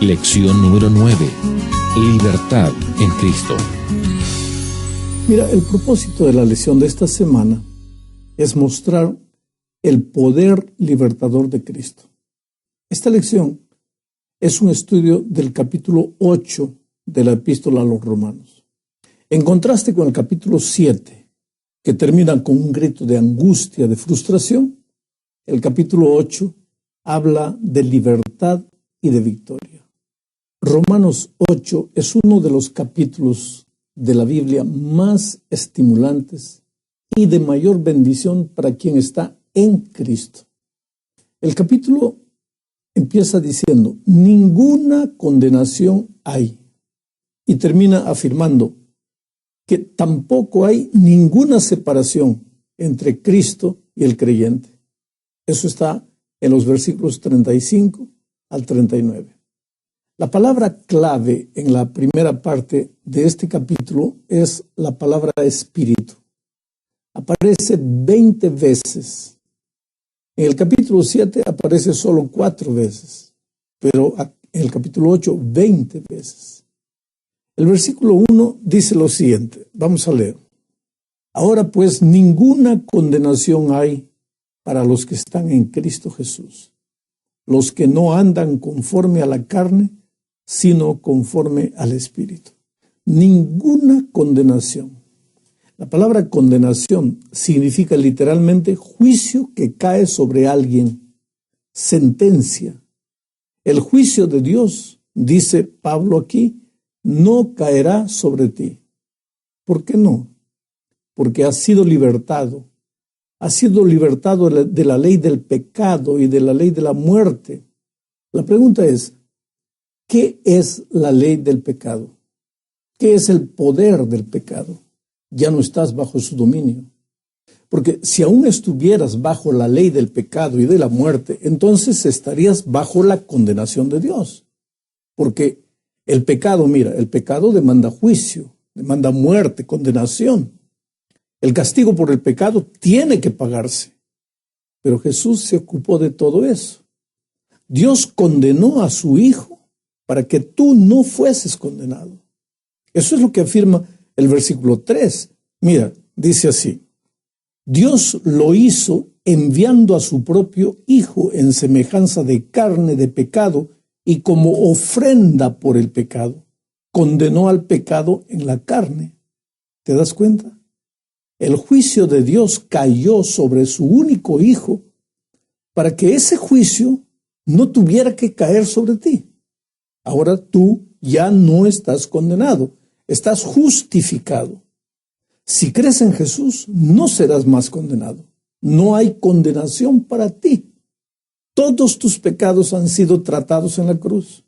Lección número 9. Libertad en Cristo. Mira, el propósito de la lección de esta semana es mostrar el poder libertador de Cristo. Esta lección es un estudio del capítulo 8 de la Epístola a los Romanos. En contraste con el capítulo 7, que termina con un grito de angustia, de frustración, el capítulo 8 habla de libertad y de victoria. Romanos 8 es uno de los capítulos de la Biblia más estimulantes y de mayor bendición para quien está en Cristo. El capítulo empieza diciendo, ninguna condenación hay, y termina afirmando que tampoco hay ninguna separación entre Cristo y el creyente. Eso está en los versículos 35 al 39. La palabra clave en la primera parte de este capítulo es la palabra espíritu. Aparece 20 veces. En el capítulo 7 aparece solo 4 veces, pero en el capítulo 8, 20 veces. El versículo 1 dice lo siguiente, vamos a leer. Ahora pues ninguna condenación hay para los que están en Cristo Jesús, los que no andan conforme a la carne, sino conforme al Espíritu. Ninguna condenación. La palabra condenación significa literalmente juicio que cae sobre alguien, sentencia. El juicio de Dios, dice Pablo aquí, no caerá sobre ti. ¿Por qué no? Porque has sido libertado. Has sido libertado de la ley del pecado y de la ley de la muerte. La pregunta es, ¿qué es la ley del pecado? ¿Qué es el poder del pecado? Ya no estás bajo su dominio. Porque si aún estuvieras bajo la ley del pecado y de la muerte, entonces estarías bajo la condenación de Dios. Porque el pecado, mira, el pecado demanda juicio, demanda muerte, condenación. El castigo por el pecado tiene que pagarse. Pero Jesús se ocupó de todo eso. Dios condenó a su Hijo para que tú no fueses condenado. Eso es lo que afirma el versículo 3. Mira, dice así. Dios lo hizo enviando a su propio Hijo en semejanza de carne de pecado y como ofrenda por el pecado. Condenó al pecado en la carne. ¿Te das cuenta? El juicio de Dios cayó sobre su único Hijo para que ese juicio no tuviera que caer sobre ti. Ahora tú ya no estás condenado, estás justificado. Si crees en Jesús, no serás más condenado. No hay condenación para ti. Todos tus pecados han sido tratados en la cruz.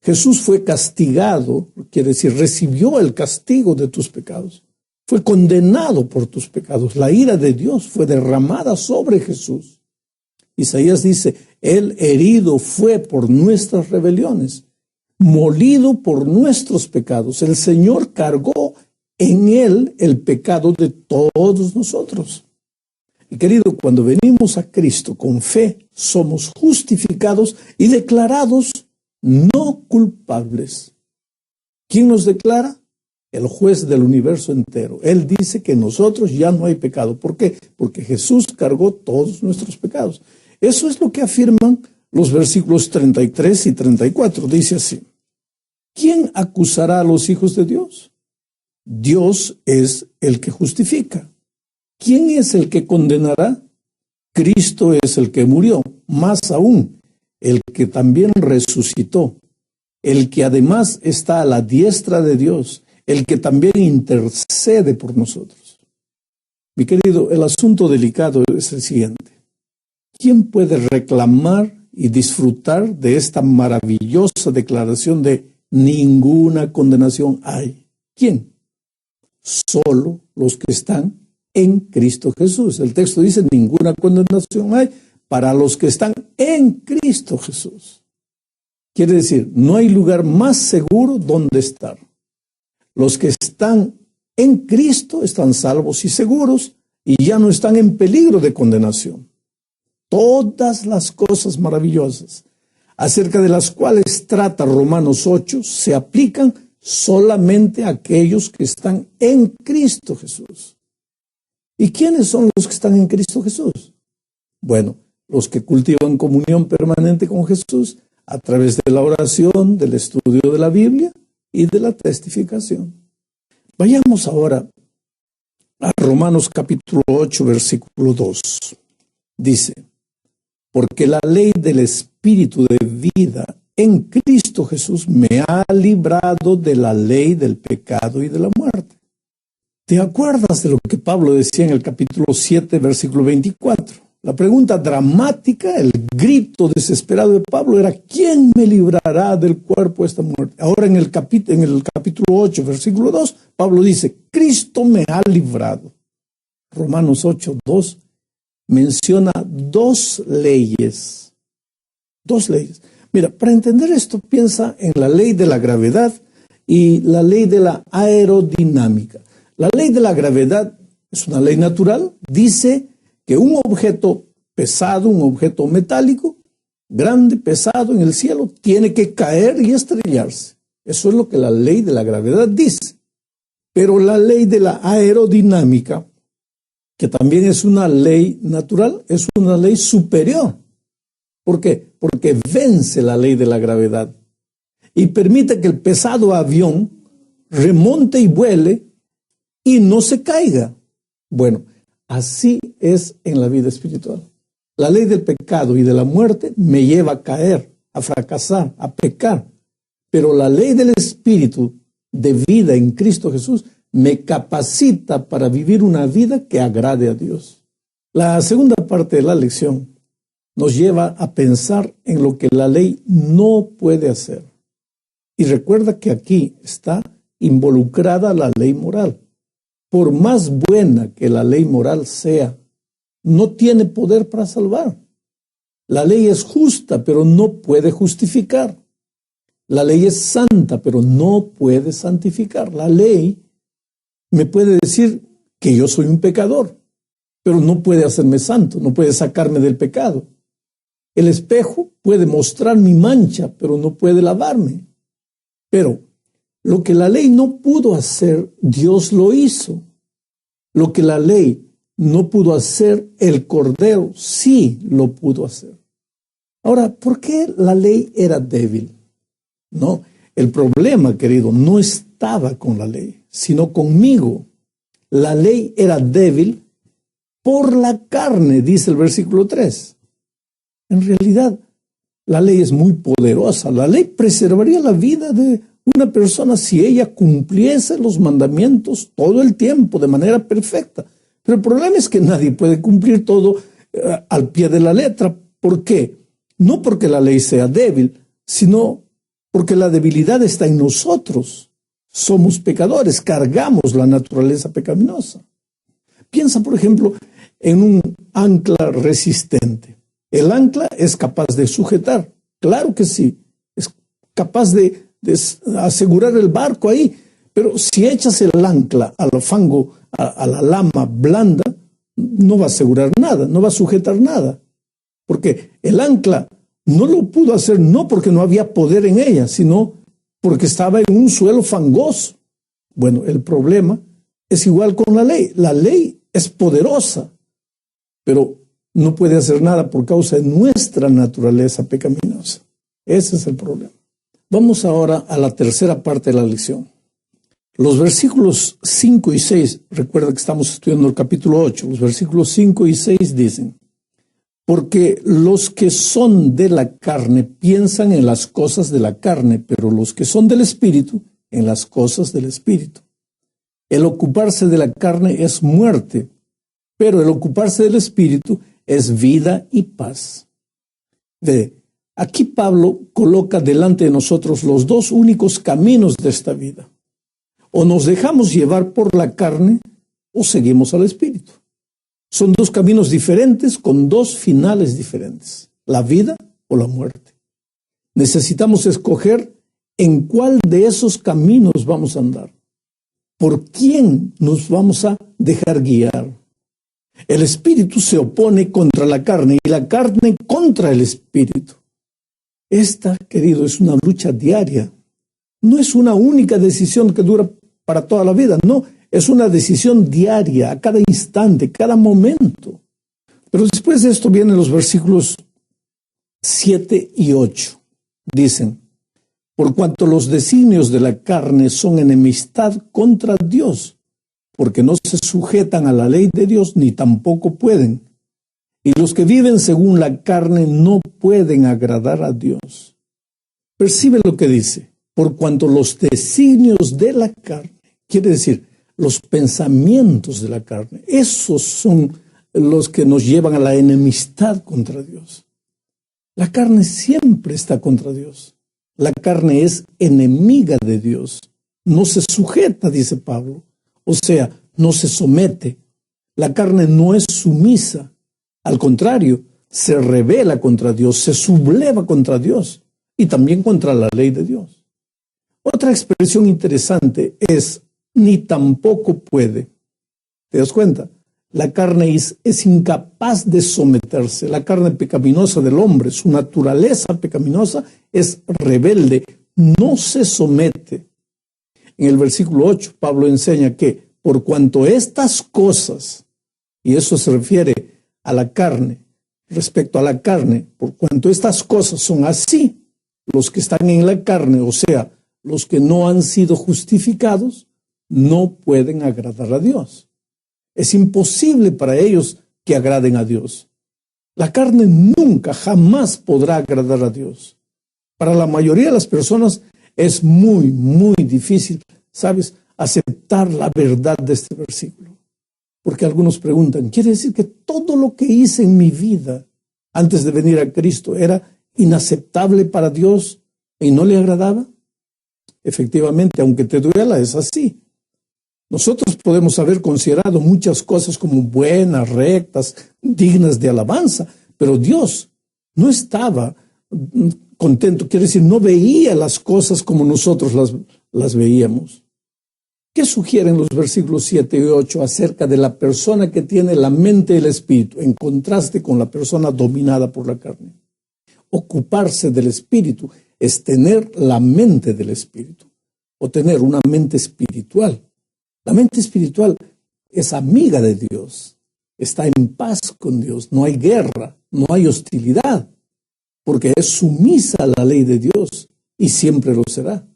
Jesús fue castigado, quiere decir, recibió el castigo de tus pecados. Fue condenado por tus pecados. La ira de Dios fue derramada sobre Jesús. Isaías dice, Él herido fue por nuestras rebeliones, molido por nuestros pecados. El Señor cargó en Él el pecado de todos nosotros. Y querido, cuando venimos a Cristo con fe, somos justificados y declarados no culpables. ¿Quién nos declara? El juez del universo entero. Él dice que en nosotros ya no hay pecado. ¿Por qué? Porque Jesús cargó todos nuestros pecados. Eso es lo que afirman los versículos 33 y 34. Dice así. ¿Quién acusará a los hijos de Dios? Dios es el que justifica. ¿Quién es el que condenará? Cristo es el que murió, más aún, el que también resucitó, el que además está a la diestra de Dios, el que también intercede por nosotros. Mi querido, el asunto delicado es el siguiente. ¿Quién puede reclamar y disfrutar de esta maravillosa declaración de ninguna condenación hay? ¿Quién? Solo los que están en Cristo Jesús. El texto dice, ninguna condenación hay para los que están en Cristo Jesús. Quiere decir, no hay lugar más seguro donde estar. Los que están en Cristo están salvos y seguros y ya no están en peligro de condenación. Todas las cosas maravillosas, acerca de las cuales trata Romanos 8, se aplican solamente a aquellos que están en Cristo Jesús. ¿Y quiénes son los que están en Cristo Jesús? Bueno, los que cultivan comunión permanente con Jesús a través de la oración, del estudio de la Biblia y de la testificación. Vayamos ahora a Romanos capítulo 8, versículo 2. Dice: porque la ley del Espíritu de vida en Cristo Jesús me ha librado de la ley del pecado y de la muerte. ¿Te acuerdas de lo que Pablo decía en el capítulo 7, versículo 24? La pregunta dramática, el grito desesperado de Pablo era: ¿quién me librará del cuerpo de esta muerte? Ahora en el capítulo 8, versículo 2, Pablo dice: Cristo me ha librado. Romanos 8, 2 menciona dos leyes. Dos leyes. Mira, para entender esto, piensa en la ley de la gravedad y la ley de la aerodinámica. La ley de la gravedad es una ley natural. Dice que un objeto pesado, un objeto metálico, grande, pesado en el cielo, tiene que caer y estrellarse. Eso es lo que la ley de la gravedad dice. Pero la ley de la aerodinámica, que también es una ley natural, es una ley superior. ¿Por qué? Porque vence la ley de la gravedad y permite que el pesado avión remonte y vuele y no se caiga. Bueno, así es en la vida espiritual. La ley del pecado y de la muerte me lleva a caer, a fracasar, a pecar. Pero la ley del Espíritu de vida en Cristo Jesús me capacita para vivir una vida que agrade a Dios. La segunda parte de la lección nos lleva a pensar en lo que la ley no puede hacer. Y recuerda que aquí está involucrada la ley moral. Por más buena que la ley moral sea, no tiene poder para salvar. La ley es justa, pero no puede justificar. La ley es santa, pero no puede santificar. La ley me puede decir que yo soy un pecador, pero no puede hacerme santo, no puede sacarme del pecado. El espejo puede mostrar mi mancha, pero no puede lavarme. Pero lo que la ley no pudo hacer, Dios lo hizo. Lo que la ley no pudo hacer, el Cordero sí lo pudo hacer. Ahora, ¿por qué la ley era débil? No, el problema, querido, no estaba con la ley, sino conmigo. La ley era débil por la carne, dice el versículo 3. En realidad, la ley es muy poderosa. La ley preservaría la vida de una persona si ella cumpliese los mandamientos todo el tiempo de manera perfecta. Pero el problema es que nadie puede cumplir todo al pie de la letra. ¿Por qué? No porque la ley sea débil, sino porque la debilidad está en nosotros. Somos pecadores, cargamos la naturaleza pecaminosa. Piensa, por ejemplo, en un ancla resistente. El ancla es capaz de sujetar, claro que sí, es capaz de asegurar el barco ahí, pero si echas el ancla al fango, a la lama blanda, no va a asegurar nada, no va a sujetar nada, porque el ancla no lo pudo hacer no porque no había poder en ella, sino porque estaba en un suelo fangoso. Bueno, el problema es igual con la ley. La ley es poderosa, pero no puede hacer nada por causa de nuestra naturaleza pecaminosa. Ese es el problema. Vamos ahora a la tercera parte de la lección. Los versículos 5 y 6, recuerda que estamos estudiando el capítulo 8, los versículos 5 y 6 dicen: porque los que son de la carne piensan en las cosas de la carne, pero los que son del Espíritu, en las cosas del Espíritu. El ocuparse de la carne es muerte, pero el ocuparse del Espíritu es vida y paz. Aquí Pablo coloca delante de nosotros los dos únicos caminos de esta vida. O nos dejamos llevar por la carne o seguimos al Espíritu. Son dos caminos diferentes con dos finales diferentes, la vida o la muerte. Necesitamos escoger en cuál de esos caminos vamos a andar. ¿Por quién nos vamos a dejar guiar? El Espíritu se opone contra la carne y la carne contra el Espíritu. Esta, querido, es una lucha diaria. No es una única decisión que dura para toda la vida, no, es una decisión diaria, a cada instante, cada momento. Pero después de esto vienen los versículos 7 y 8. Dicen, por cuanto los designios de la carne son enemistad contra Dios, porque no se sujetan a la ley de Dios, ni tampoco pueden. Y los que viven según la carne no pueden agradar a Dios. Percibe lo que dice, por cuanto los designios de la carne, quiere decir, los pensamientos de la carne, esos son los que nos llevan a la enemistad contra Dios. La carne siempre está contra Dios. La carne es enemiga de Dios. No se sujeta, dice Pablo. O sea, no se somete. La carne no es sumisa. Al contrario, se rebela contra Dios, se subleva contra Dios y también contra la ley de Dios. Otra expresión interesante es ni tampoco puede. ¿Te das cuenta? La carne es incapaz de someterse. La carne pecaminosa del hombre, su naturaleza pecaminosa, es rebelde, no se somete. En el versículo 8, Pablo enseña que por cuanto estas cosas, y eso se refiere a la carne, respecto a la carne, por cuanto estas cosas son así, los que están en la carne, o sea, los que no han sido justificados, no pueden agradar a Dios. Es imposible para ellos que agraden a Dios. La carne nunca, jamás podrá agradar a Dios. Para la mayoría de las personas es muy, muy difícil, ¿sabes?, aceptar la verdad de este versículo. Porque algunos preguntan, ¿quiere decir que todo lo que hice en mi vida antes de venir a Cristo era inaceptable para Dios y no le agradaba? Efectivamente, aunque te duela, es así. Nosotros podemos haber considerado muchas cosas como buenas, rectas, dignas de alabanza, pero Dios no estaba contento, quiere decir, no veía las cosas como nosotros las veíamos. ¿Qué sugieren los versículos 7 y 8 acerca de la persona que tiene la mente y el espíritu, en contraste con la persona dominada por la carne? Ocuparse del espíritu es tener la mente del espíritu, o tener una mente espiritual. La mente espiritual es amiga de Dios, está en paz con Dios, no hay guerra, no hay hostilidad, porque es sumisa a la ley de Dios y siempre lo será.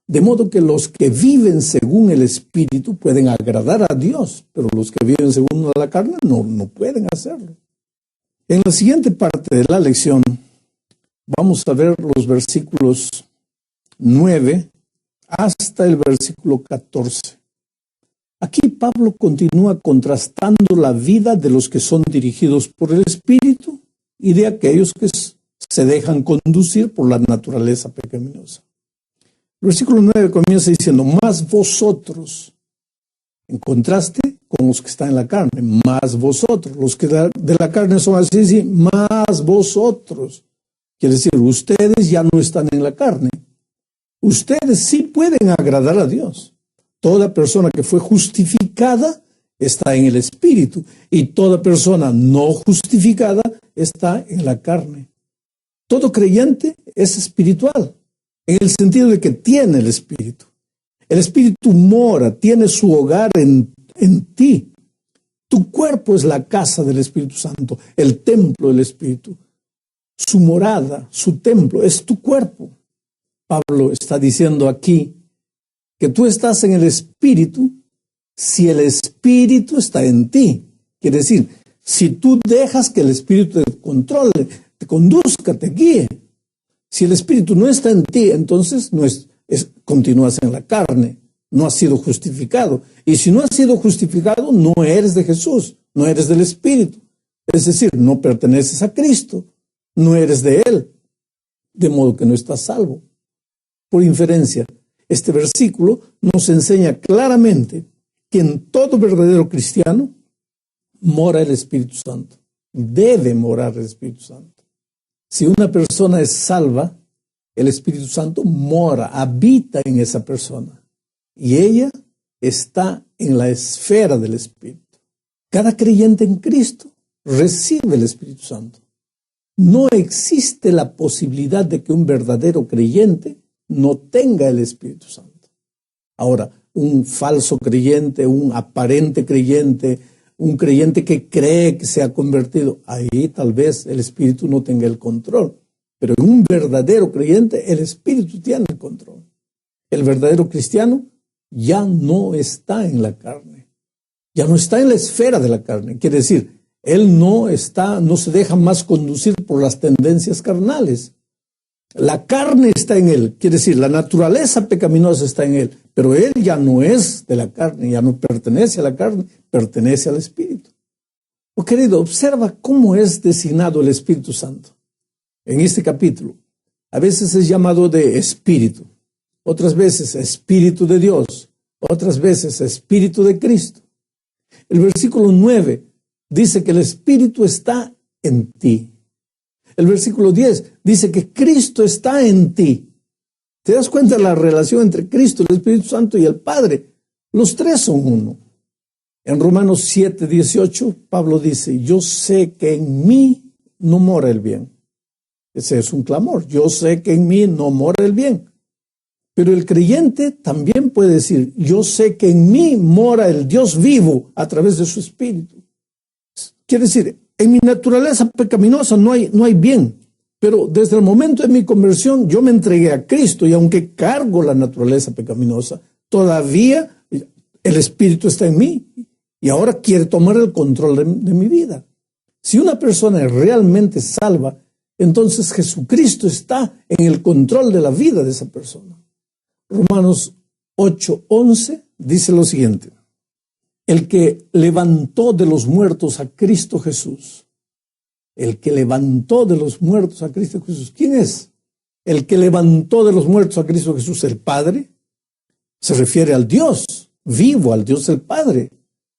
De modo que los que viven según el Espíritu pueden agradar a Dios, pero los que viven según la carne no pueden hacerlo. En la siguiente parte de la lección vamos a ver los versículos 9 hasta el versículo 14. Aquí Pablo continúa contrastando la vida de los que son dirigidos por el Espíritu y de aquellos que se dejan conducir por la naturaleza pecaminosa. El versículo 9 comienza diciendo, más vosotros, en contraste con los que están en la carne, más vosotros, los que de la carne son así, sí, más vosotros. Quiere decir, ustedes ya no están en la carne. Ustedes sí pueden agradar a Dios. Toda persona que fue justificada está en el Espíritu y toda persona no justificada está en la carne. Todo creyente es espiritual, en el sentido de que tiene el Espíritu. El Espíritu mora, tiene su hogar en ti. Tu cuerpo es la casa del Espíritu Santo, el templo del Espíritu. Su morada, su templo, es tu cuerpo. Pablo está diciendo aquí que tú estás en el Espíritu si el Espíritu está en ti. Quiere decir, si tú dejas que el Espíritu te controle, te conduzca, te guíe. Si el Espíritu no está en ti, entonces continúas en la carne, no has sido justificado. Y si no has sido justificado, no eres de Jesús, no eres del Espíritu. Es decir, no perteneces a Cristo, no eres de Él, de modo que no estás salvo. Por inferencia, este versículo nos enseña claramente que en todo verdadero cristiano mora el Espíritu Santo. Debe morar el Espíritu Santo. Si una persona es salva, el Espíritu Santo mora, habita en esa persona. Y ella está en la esfera del Espíritu. Cada creyente en Cristo recibe el Espíritu Santo. no existe la posibilidad de que un verdadero creyente no tenga el Espíritu Santo. Ahora, un falso creyente, un aparente creyente, un creyente que cree que se ha convertido, ahí tal vez el Espíritu no tenga el control. Pero en un verdadero creyente, el Espíritu tiene el control. El verdadero cristiano ya no está en la carne, ya no está en la esfera de la carne. Quiere decir, él no se deja más conducir por las tendencias carnales. La carne está en él, quiere decir, la naturaleza pecaminosa está en él, pero él ya no es de la carne, ya no pertenece a la carne, pertenece al Espíritu. Oh, querido, observa cómo es designado el Espíritu Santo. En este capítulo, a veces es llamado de Espíritu, otras veces Espíritu de Dios, otras veces Espíritu de Cristo. El versículo 9 dice que el Espíritu está en ti. El versículo 10 dice que Cristo está en ti. ¿Te das cuenta de la relación entre Cristo, el Espíritu Santo y el Padre? Los tres son uno. En Romanos 7:18, Pablo dice, yo sé que en mí no mora el bien. Ese es un clamor. Yo sé que en mí no mora el bien. Pero el creyente también puede decir, yo sé que en mí mora el Dios vivo a través de su Espíritu. Quiere decir, en mi naturaleza pecaminosa no hay bien. Pero desde el momento de mi conversión, yo me entregué a Cristo y aunque cargo la naturaleza pecaminosa, todavía el Espíritu está en mí y ahora quiere tomar el control de mi vida. Si una persona es realmente salva, entonces Jesucristo está en el control de la vida de esa persona. Romanos 8:11 dice lo siguiente. El que levantó de los muertos a Cristo Jesús. El que levantó de los muertos a Cristo Jesús. ¿Quién es? El que levantó de los muertos a Cristo Jesús, el Padre. Se refiere al Dios vivo, al Dios el Padre.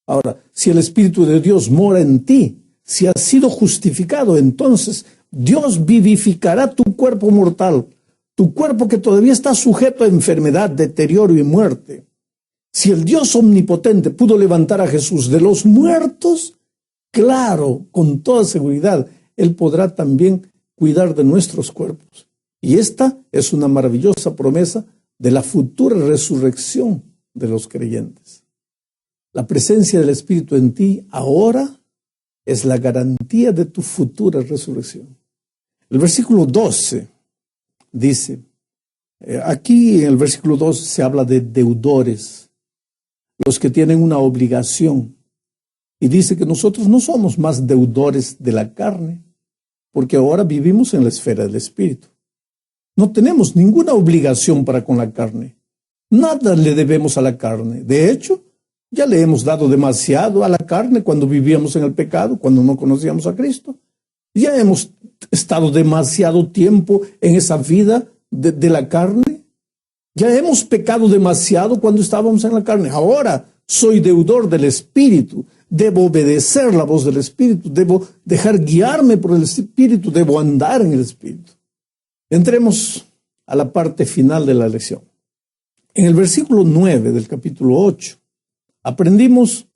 Ahora, si el Espíritu de Dios mora en ti, si has sido justificado, entonces Dios vivificará tu cuerpo mortal, tu cuerpo que todavía está sujeto a enfermedad, deterioro y muerte. Si el Dios omnipotente pudo levantar a Jesús de los muertos, claro, con toda seguridad, Él podrá también cuidar de nuestros cuerpos. Y esta es una maravillosa promesa de la futura resurrección de los creyentes. La presencia del Espíritu en ti ahora es la garantía de tu futura resurrección. El versículo 12 dice, aquí en el versículo 12 se habla de deudores, los que tienen una obligación. Y dice que nosotros no somos más deudores de la carne, porque ahora vivimos en la esfera del Espíritu. No tenemos ninguna obligación para con la carne. Nada le debemos a la carne. De hecho, ya le hemos dado demasiado a la carne cuando vivíamos en el pecado, cuando no conocíamos a Cristo. Ya hemos estado demasiado tiempo en esa vida de la carne. Ya hemos pecado demasiado cuando estábamos en la carne. Ahora soy deudor del Espíritu. Debo obedecer la voz del Espíritu. Debo dejar guiarme por el Espíritu. Debo andar en el Espíritu. Entremos a la parte final de la lección. En el versículo 9 del capítulo 8, aprendimos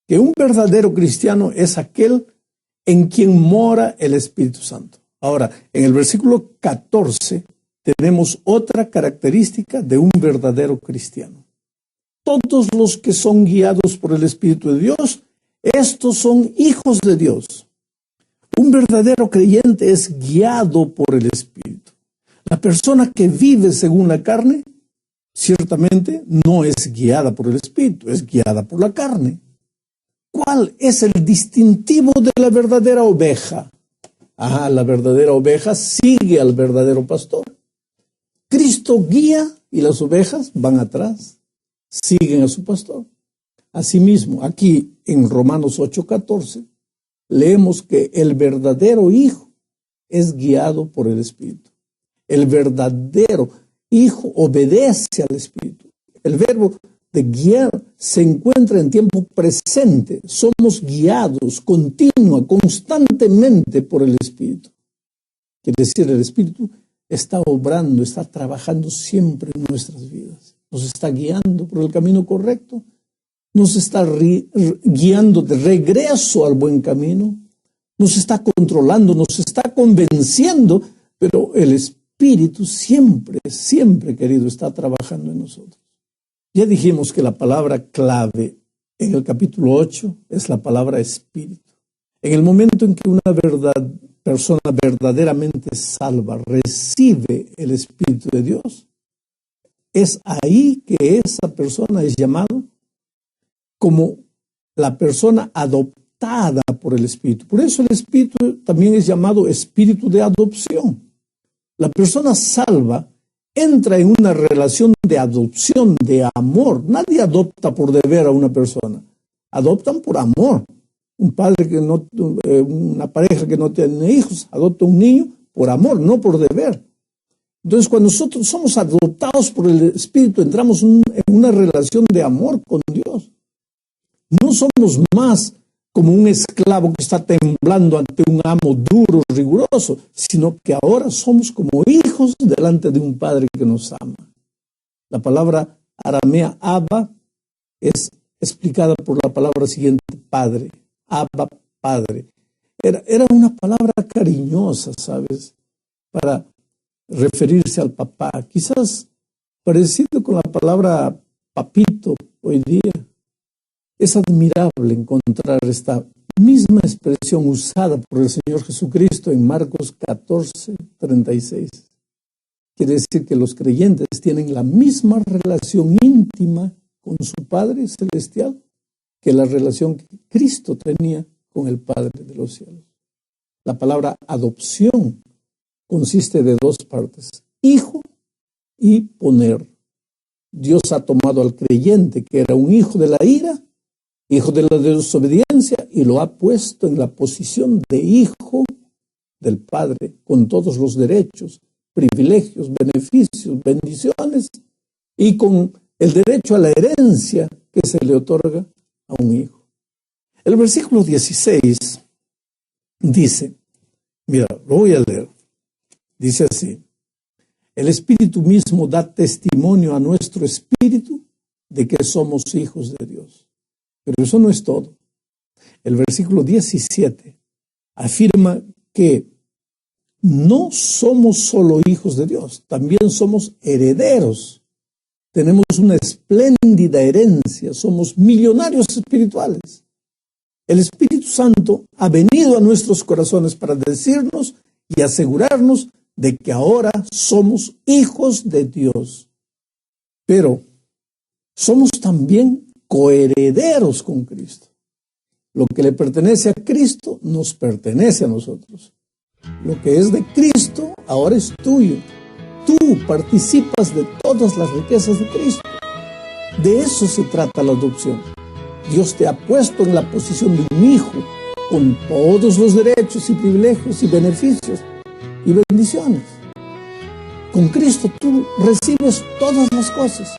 que un verdadero cristiano es aquel en quien mora el Espíritu Santo. Ahora, en el versículo 14 tenemos otra característica de un verdadero cristiano. Todos los que son guiados por el Espíritu de Dios, estos son hijos de Dios. Un verdadero creyente es guiado por el Espíritu. La persona que vive según la carne, ciertamente no es guiada por el Espíritu, es guiada por la carne. ¿Cuál es el distintivo de la verdadera oveja? La verdadera oveja sigue al verdadero pastor. Cristo guía y las ovejas van atrás, siguen a su pastor. Asimismo, aquí en Romanos 8:14, leemos que el verdadero hijo es guiado por el Espíritu. El verdadero hijo obedece al Espíritu. El verbo de guiar se encuentra en tiempo presente. Somos guiados constantemente por el Espíritu. Quiere decir, el Espíritu está obrando, está trabajando siempre en nuestras vidas. Nos está guiando por el camino correcto. Nos está guiando de regreso al buen camino. nos está controlando, nos está convenciendo, pero el Espíritu siempre, siempre, querido, está trabajando en nosotros. Ya dijimos que la palabra clave en el capítulo 8 es la palabra Espíritu. En el momento en que una persona verdaderamente salva recibe el Espíritu de Dios, es ahí que esa persona es llamada como la persona adoptada por el Espíritu. Por eso el Espíritu también es llamado Espíritu de adopción. La persona salva entra en una relación de adopción, de amor. Nadie adopta por deber a una persona. Adoptan por amor. Una pareja que no tiene hijos, adopta un niño por amor, no por deber. Entonces, cuando nosotros somos adoptados por el Espíritu, entramos en una relación de amor con Dios. No somos más como un esclavo que está temblando ante un amo duro, riguroso, sino que ahora somos como hijos delante de un Padre que nos ama. La palabra aramea Abba es explicada por la palabra siguiente, Padre. Abba, Padre. Era una palabra cariñosa, ¿sabes? Para referirse al papá. Quizás parecido con la palabra papito hoy día. Es admirable encontrar esta misma expresión usada por el Señor Jesucristo en Marcos 14:36. Quiere decir que los creyentes tienen la misma relación íntima con su Padre Celestial que la relación que Cristo tenía con el Padre de los cielos. La palabra adopción consiste de dos partes, hijo y poner. Dios ha tomado al creyente que era un hijo de la ira, hijo de la desobediencia, y lo ha puesto en la posición de hijo del Padre, con todos los derechos, privilegios, beneficios, bendiciones, y con el derecho a la herencia que se le otorga a un hijo. El versículo 16 dice, mira, lo voy a leer, dice así: el Espíritu mismo da testimonio a nuestro espíritu de que somos hijos de Dios. Pero eso no es todo. El versículo 17 afirma que no somos solo hijos de Dios, también somos herederos. Tenemos una espléndida herencia, somos millonarios espirituales. El Espíritu Santo ha venido a nuestros corazones para decirnos y asegurarnos de que ahora somos hijos de Dios. Pero somos también coherederos con Cristo. Lo que le pertenece a Cristo nos pertenece a nosotros. Lo que es de Cristo ahora es tuyo. Tú participas de todas las riquezas de Cristo. De eso se trata la adopción. Dios te ha puesto en la posición de un hijo con todos los derechos y privilegios y beneficios y bendiciones. Con Cristo tú recibes todas las cosas.